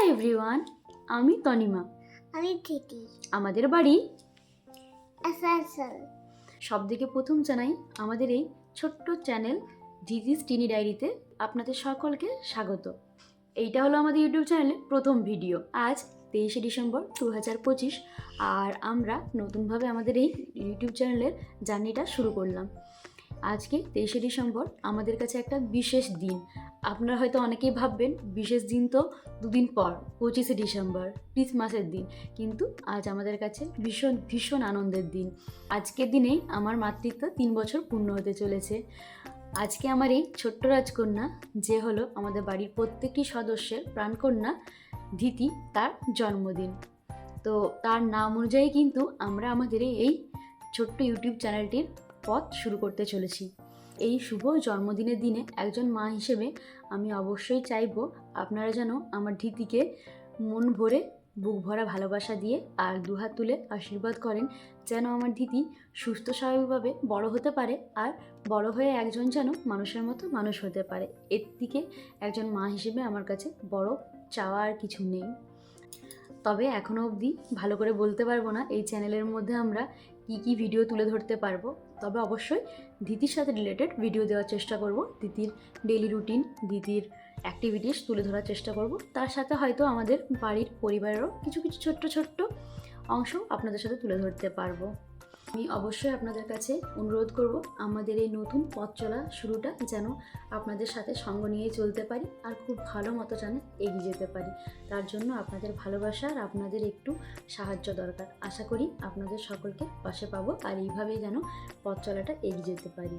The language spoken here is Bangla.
এভরিওয়ান, আমি তনিমা। আমি থিতি। আমাদের বাড়ি আসানসোল। সবথেকে প্রথম জানাই আমাদের এই ছোট্ট চ্যানেল দিদিস টিনি ডায়েরিতে আপনাদের সকলকে স্বাগত। এইটা হলো আমাদের ইউটিউব চ্যানেলে প্রথম ভিডিও। আজ 23শে ডিসেম্বর 2025, আর আমরা নতুনভাবে আমাদের এই ইউটিউব চ্যানেলের জার্নিটা শুরু করলাম। আজকে 23শে ডিসেম্বর আমাদের কাছে একটা বিশেষ দিন। আপনারা হয়তো অনেকেই ভাববেন বিশেষ দিন তো দুদিন পর 25শে ডিসেম্বর, ক্রিসমাসের দিন, কিন্তু আজ আমাদের কাছে ভীষণ ভীষণ আনন্দের দিন। আজকের দিনেই আমার মাতৃত্ব 3 বছর পূর্ণ হতে চলেছে। আজকে আমার এই ছোট্ট রাজকন্যা, যে হলো আমাদের বাড়ির প্রত্যেকটি সদস্যের প্রাণকন্যা ধীতি, তার জন্মদিন। তো তার নাম অনুযায়ী কিন্তু আমরা আমাদের এই ছোট্ট ইউটিউব চ্যানেলটির পথ শুরু করতে চলেছি। এই শুভ জন্মদিনের দিনে একজন মা হিসেবে আমি অবশ্যই চাইব আপনারা যেন আমার ধীতিকে মন ভরে বুক ভরা ভালোবাসা দিয়ে আর দুহাত তুলে আশীর্বাদ করেন, যেন আমার ধীতি সুস্থ স্বাভাবিকভাবে বড় হতে পারে, আর বড় হয়ে একজন যেন মানুষের মতো মানুষ হতে পারে। এর থেকে একজন মা হিসেবে আমার কাছে বড় চাওয়া আর কিছু নেই। তবে এখনও অবধি ভালো করে বলতে পারবো না এই চ্যানেলের মধ্যে আমরা কী ভিডিও তুলে ধরতে পারবো। তবে অবশ্যই ধীতির সাথে রিলেটেড ভিডিও দেওয়ার চেষ্টা করব, ধীতির ডেইলি রুটিন, ধীতির অ্যাক্টিভিটিস তুলে ধরার চেষ্টা করব। তার সাথে হয়তো আমাদের বাড়ির পরিবারেরও কিছু কিছু ছোট্ট অংশ আপনাদের সাথে তুলে ধরতে পারবো। আমি অবশ্যই আপনাদের কাছে অনুরোধ করব আমাদের এই নতুন পথ চলা শুরুটা যেন আপনাদের সাথে সঙ্গ নিয়ে চলতে পারি, আর খুব ভালো মতো যেন এগিয়ে যেতে পারি। তার জন্য আপনাদের ভালোবাসা আর আপনাদের একটু সাহায্য দরকার। আশা করি আপনাদের সকলকে পাশে পাবো, আর এইভাবেই যেন পথ চলাটা এগিয়ে যেতে পারি।